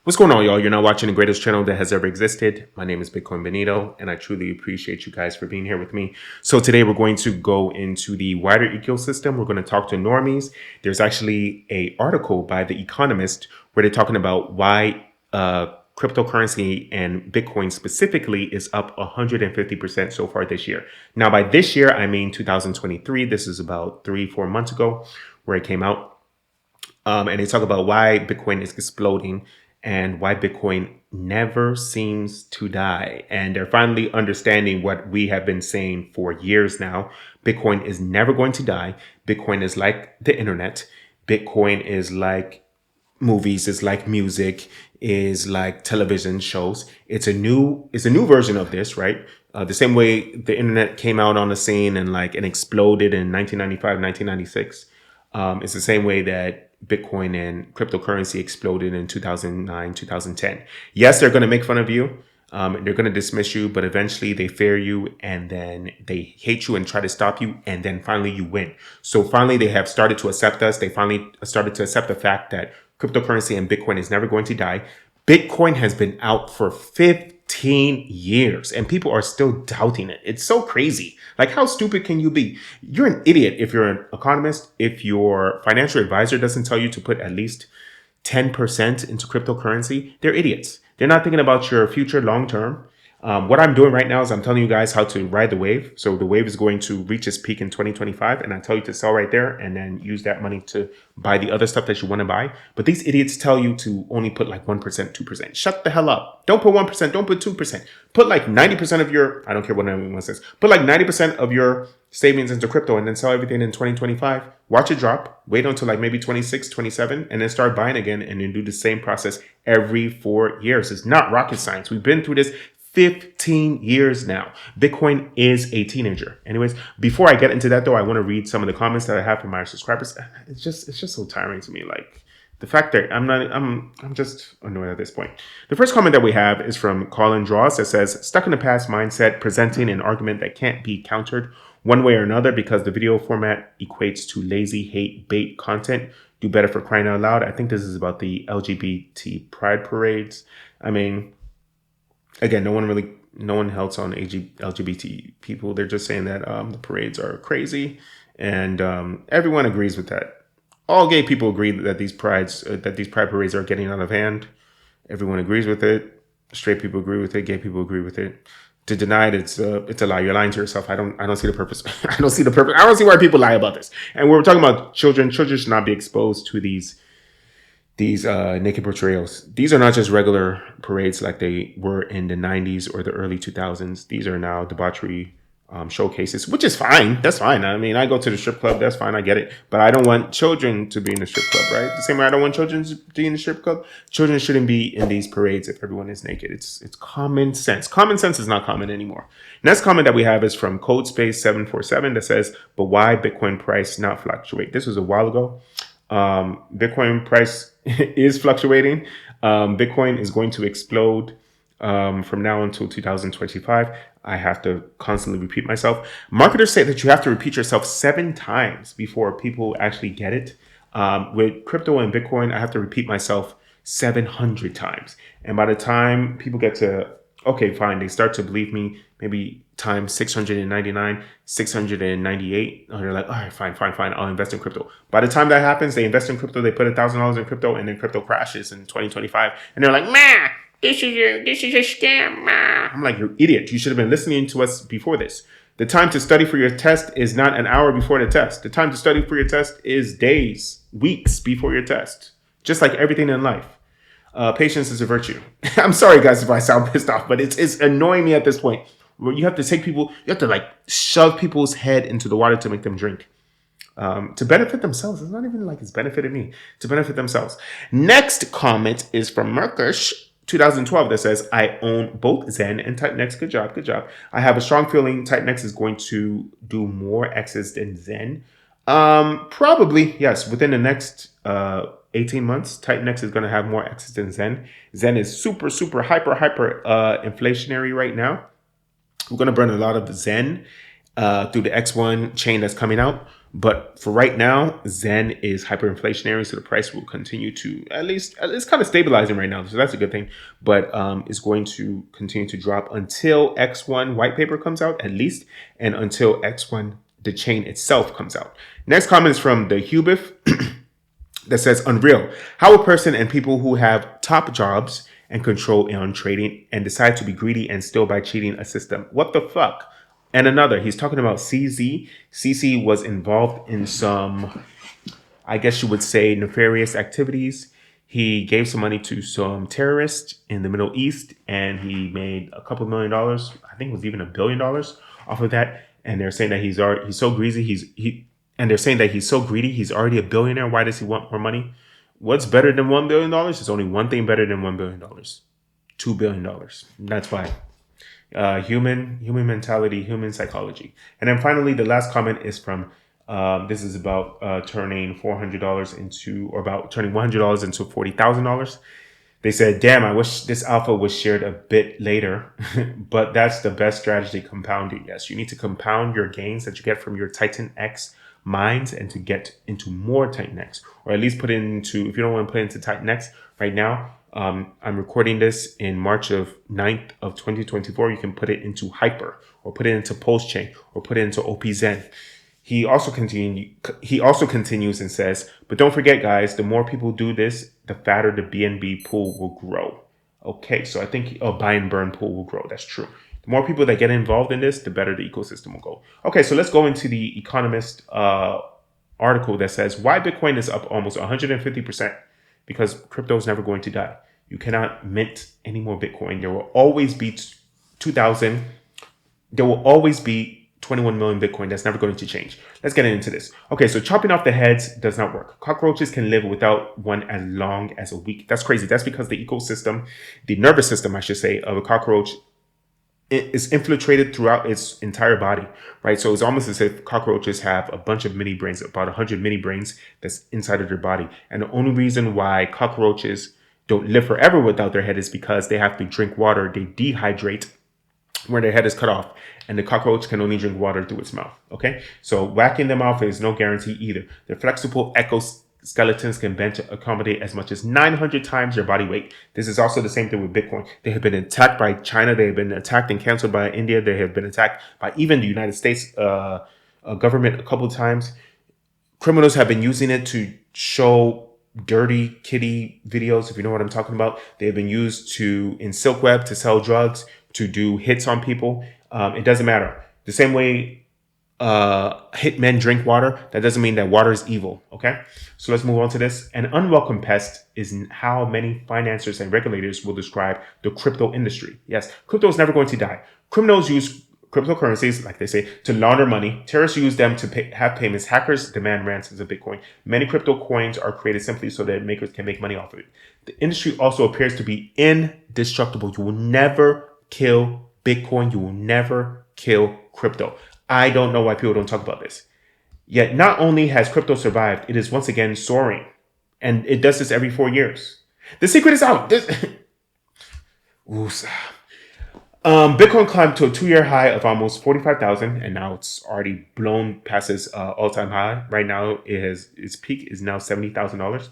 What's going on, y'all? You're now watching the greatest channel that has ever existed. My name is 𝘰𝘰𝘯𝘕𝘰, and I truly appreciate you guys for being here with me. So today we're going to go into the wider ecosystem. We're going to talk to normies. There's actually an article by The Economist where they're talking about why cryptocurrency and Bitcoin specifically is up 150% so far this year. Now, by this year, I mean 2023. This is about 3-4 months ago where it came out. And they talk about why Bitcoin is exploding and why Bitcoin never seems to die. And they're finally understanding what we have been saying for years now. Bitcoin is never going to die. Bitcoin is like the internet. Bitcoin is like movies, is like music, is like television shows. It's a new version of this, right? The same way the internet came out on the scene and exploded in 1995, 1996. It's the same way that Bitcoin and cryptocurrency exploded in 2009, 2010. Yes, they're going to make fun of you. They're going to dismiss you, but eventually they fear you and then they hate you and try to stop you. And then finally you win. So finally they have started to accept us. They finally started to accept the fact that cryptocurrency and Bitcoin is never going to die. Bitcoin has been out for 15 years and people are still doubting it. It's so crazy. Like, how stupid can you be? You're an idiot if you're an economist. If your financial advisor doesn't tell you to put at least 10% into cryptocurrency, they're idiots. They're not thinking about your future long term. What I'm doing right now is I'm telling you guys how to ride the wave. So the wave is going to reach its peak in 2025. And I tell you to sell right there and then use that money to buy the other stuff that you want to buy. But these idiots tell you to only put like 1%, 2%. Shut the hell up. Don't put 1%. Don't put 2%. Put like 90% of your, I don't care what anyone says, put like 90% of your savings into crypto and then sell everything in 2025. Watch it drop. Wait until like maybe 26, 27, and then start buying again and then do the same process every 4 years. It's not rocket science. We've been through this 15 years now. Bitcoin is a teenager. Anyways, before I get into that though, I want to read some of the comments that I have from my subscribers. It's just so tiring to me. Like the fact that I'm just annoyed at this point. The first comment that we have is from Colin Draws that says, stuck in the past mindset, presenting an argument that can't be countered one way or another because the video format equates to lazy hate bait content. Do better for crying out loud. I think this is about the LGBT pride parades. I mean, again, no one helps on LGBT people. They're just saying that the parades are crazy, and everyone agrees with that. All gay people agree that these pride parades are getting out of hand. Everyone agrees with it. Straight people agree with it. Gay people agree with it. To deny it, it's a lie. You're lying to yourself. I don't see the purpose. I don't see the purpose. I don't see why people lie about this. And we're talking about children. Children should not be exposed to these naked portrayals. These are not just regular parades like they were in the 90s or the early 2000s. These are now debauchery showcases, which is fine. That's fine. I mean, I go to the strip club. That's fine. I get it. But I don't want children to be in the strip club, right? The same way I don't want children to be in the strip club. Children shouldn't be in these parades if everyone is naked. It's common sense. Common sense is not common anymore. Next comment that we have is from CodeSpace747 that says, but why Bitcoin price not fluctuate? This was a while ago. Bitcoin price is fluctuating. Bitcoin is going to explode from now until 2025. I have to constantly repeat myself. Marketers say that you have to repeat yourself 7 times before people actually get it. With crypto and Bitcoin, I have to repeat myself 700 times. And by the time people get to, okay, fine, they start to believe me, maybe times 699, 698. And they're like, all right, fine. I'll invest in crypto. By the time that happens, they invest in crypto, they put $1,000 in crypto, and then crypto crashes in 2025. And they're like, man, this is a scam. Man. I'm like, you're an idiot. You should have been listening to us before this. The time to study for your test is not an hour before the test. The time to study for your test is days, weeks before your test. Just like everything in life. Patience is a virtue. I'm sorry, guys, if I sound pissed off, but it's annoying me at this point. Where you have to like shove people's head into the water to make them drink. To benefit themselves. It's not even like it's benefited me. To benefit themselves. Next comment is from Merkush 2012 that says, I own both Xen and TitanX. Good job. I have a strong feeling TitanX is going to do more X's than Xen. Probably, yes. Within the next 18 months, TitanX is going to have more X's than Xen. Xen is super hyper inflationary right now. We're going to burn a lot of Xen through the X1 chain that's coming out. But for right now, Xen is hyperinflationary, so the price will continue to at least it's kind of stabilizing right now, so that's a good thing. But it's going to continue to drop until X1 white paper comes out, at least, and until X1 the chain itself comes out. Next comment is from the 𝘕𝘰𝘯𝘦 that says, unreal how a person and people who have top jobs and control on trading and decide to be greedy and still by cheating a system. What the fuck? And another, he's talking about CZ. CC was involved in some, I guess you would say, nefarious activities. He gave some money to some terrorists in the Middle East, and he made a couple $1 million. I think it was even $1 billion off of that. And they're saying that he's so greedy. They're saying that he's so greedy. He's already a billionaire. Why does he want more money? What's better than $1 billion? There's only one thing better than $1 billion. $2 billion. That's why. Human mentality, human psychology. And then finally, the last comment is from, this is about turning $400 into, or about turning $100 into $40,000. They said, damn, I wish this alpha was shared a bit later, but that's the best strategy, compounding. Yes, you need to compound your gains that you get from your TitanX mines and to get into more TitanX, or at least put it into, if you don't want to put it into TitanX right now, I'm recording this in March of 9th of 2024. You can put it into Hyper, or put it into Pulsechain, or put it into OP-Zen. He also continues and says, but don't forget, guys, the more people do this, the fatter the BNB pool will grow. Okay, so I think a buy and burn pool will grow. That's true. The more people that get involved in this, the better the ecosystem will go. Okay, so let's go into the Economist article that says why Bitcoin is up almost 150%, because crypto is never going to die. You cannot mint any more Bitcoin. There will always be 2,000. There will always be 21 million Bitcoin. That's never going to change. Let's get into this. Okay, so chopping off the heads does not work. Cockroaches can live without one as long as a week. That's crazy. That's because the ecosystem, the nervous system, I should say, of a cockroach is infiltrated throughout its entire body, right? So it's almost as if cockroaches have a bunch of mini brains, about 100 mini brains that's inside of their body. And the only reason why cockroaches don't live forever without their head is because they have to drink water. They dehydrate where their head is cut off, and the cockroach can only drink water through its mouth. Okay, so whacking them off is no guarantee either. Their flexible exoskeletons can bend to accommodate as much as 900 times their body weight. This is also the same thing with Bitcoin. They have been attacked by China. They have been attacked and canceled by India. They have been attacked by even the United States government a couple of times. Criminals have been using it to show dirty kitty videos, if you know what I'm talking about. They have been used in Silk Web to sell drugs, to do hits on people. It doesn't matter. The same way hitmen drink water, that doesn't mean that water is evil. Okay, so let's move on to this. An unwelcome pest is how many financiers and regulators will describe the crypto industry. Yes, crypto is never going to die. Criminals use cryptocurrencies, like they say, to launder money. Terrorists use them to have payments. Hackers demand ransoms of Bitcoin. Many crypto coins are created simply so that makers can make money off of it. The industry also appears to be indestructible. You will never kill Bitcoin. You will never kill crypto. I don't know why people don't talk about this. Yet not only has crypto survived, it is once again soaring. And it does this every 4 years. The secret is out. Bitcoin climbed to a 2-year high of almost 45,000, and now it's already blown past its all-time high. Right now, its peak is now $70,000,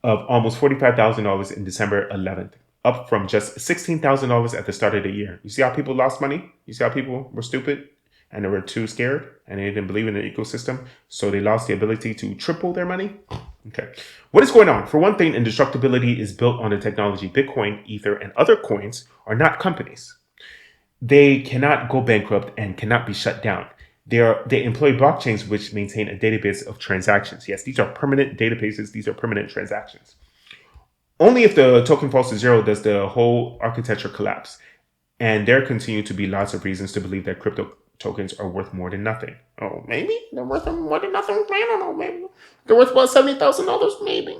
of almost $45,000 in December 11th, up from just $16,000 at the start of the year. You see how people lost money? You see how people were stupid and they were too scared and they didn't believe in the ecosystem, so they lost the ability to triple their money? Okay. What is going on? For one thing, indestructibility is built on the technology. Bitcoin, Ether, and other coins are not companies. They cannot go bankrupt and cannot be shut down. They employ blockchains which maintain a database of transactions. Yes, these are permanent databases. These are permanent transactions. Only if the token falls to zero does the whole architecture collapse. And there continue to be lots of reasons to believe that crypto tokens are worth more than nothing. Oh, maybe they're worth more than nothing. I don't know. Maybe they're worth about $70,000. Maybe.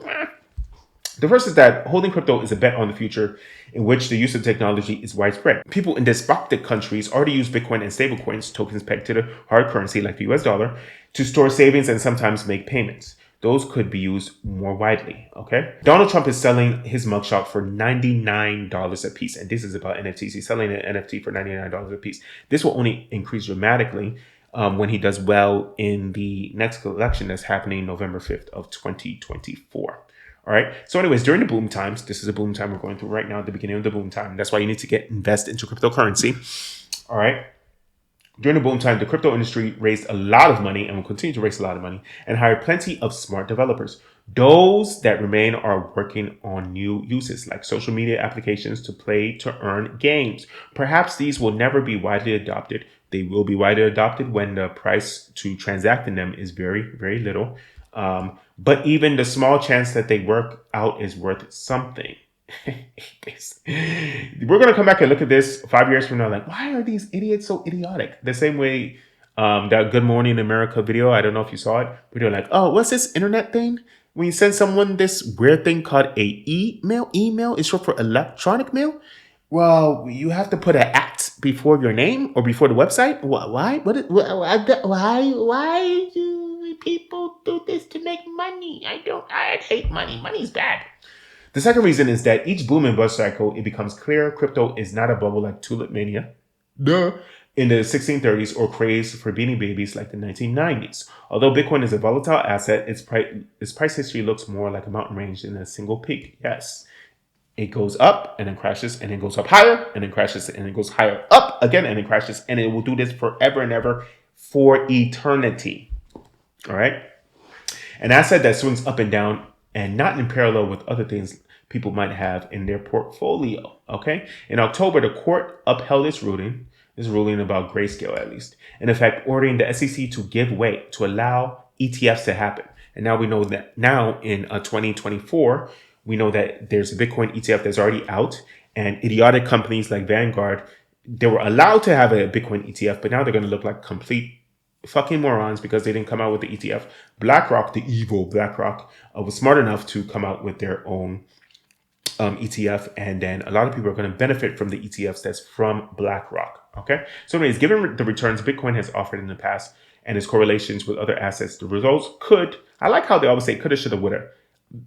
The first is that holding crypto is a bet on the future in which the use of technology is widespread. People in despotic countries already use Bitcoin and stablecoins, tokens pegged to the hard currency like the US dollar, to store savings and sometimes make payments. Those could be used more widely, okay? Donald Trump is selling his mugshot for $99 a piece, and this is about NFTs. He's selling an NFT for $99 a piece. This will only increase dramatically when he does well in the next election that's happening November 5th of 2024. All right. So anyways, during the boom times, this is a boom time we're going through right now at the beginning of the boom time. That's why you need to invest into cryptocurrency. All right. During the boom time, the crypto industry raised a lot of money and will continue to raise a lot of money and hire plenty of smart developers. Those that remain are working on new uses like social media applications to play to earn games. Perhaps these will never be widely adopted. They will be widely adopted when the price to transact in them is very, very little. But even the small chance that they work out is worth something. We're going to come back and look at this 5 years from now, like, why are these idiots so idiotic? The same way that Good Morning America video, I don't know if you saw it, but they're like, oh, what's this internet thing? When you send someone this weird thing called a email is short for electronic mail. Well, you have to put an at before your name or before the website. Why? Why do people do this to make money? I hate money. Money's bad. The second reason is that each boom and bust cycle, it becomes clear crypto is not a bubble like tulip mania in the 1630s or craze for beanie babies like the 1990s. Although Bitcoin is a volatile asset, its price history looks more like a mountain range than a single peak. Yes. It goes up and then crashes and then goes up higher and then crashes and then goes higher up again and then crashes, and it will do this forever and ever for eternity. All right. An asset that swings up and down and not in parallel with other things people might have in their portfolio. Okay. In October, the court upheld its ruling about grayscale, at least, in effect, ordering the SEC to give way to allow ETFs to happen. And now we know that now in 2024, we know that there's a Bitcoin ETF that's already out, and idiotic companies like Vanguard, they were allowed to have a Bitcoin ETF, but now they're going to look like complete fucking morons because they didn't come out with the ETF. BlackRock, the evil BlackRock, was smart enough to come out with their own ETF, and then a lot of people are going to benefit from the ETFs that's from BlackRock. Okay, so anyways, given the returns Bitcoin has offered in the past and its correlations with other assets, the results I like how they always say coulda, shoulda, woulda.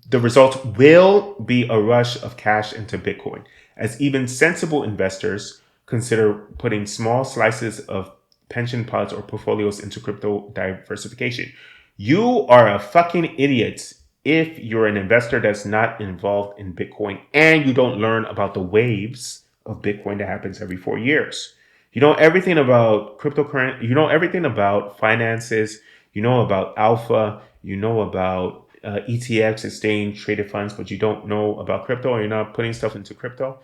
The result will be a rush of cash into Bitcoin, as even sensible investors consider putting small slices of pension pots or portfolios into crypto diversification. You are a fucking idiot if you're an investor that's not involved in Bitcoin and you don't learn about the waves of Bitcoin that happens every 4 years. You know everything about cryptocurrency, you know everything about finances, you know about alpha, you know about ETFs, exchange traded funds, but you don't know about crypto, or you're not putting stuff into crypto.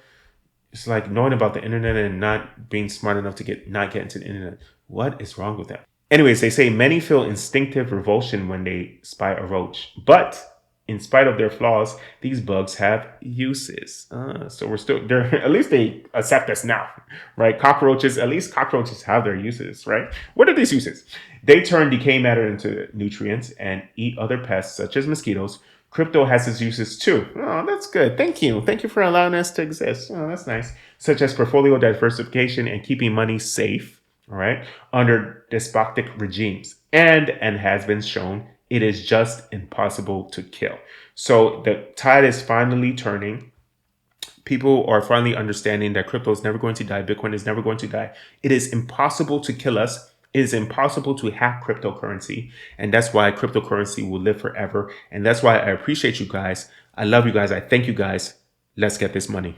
It's like knowing about the internet and not being smart enough to not get into the internet. What is wrong with that? Anyways, they say many feel instinctive revulsion when they spy a roach, but in spite of their flaws, these bugs have uses. So we're still there. At least they accept us now, right? At least cockroaches have their uses, right? What are these uses? They turn decaying matter into nutrients and eat other pests such as mosquitoes. Crypto has its uses too. Oh, that's good. Thank you. Thank you for allowing us to exist. Oh, that's nice. Such as portfolio diversification and keeping money safe, all right, under despotic regimes. And has been shown it is just impossible to kill. So the tide is finally turning. People are finally understanding that crypto is never going to die. Bitcoin is never going to die. It is impossible to kill us. It is impossible to hack cryptocurrency. And that's why cryptocurrency will live forever. And that's why I appreciate you guys. I love you guys. I thank you guys. Let's get this money.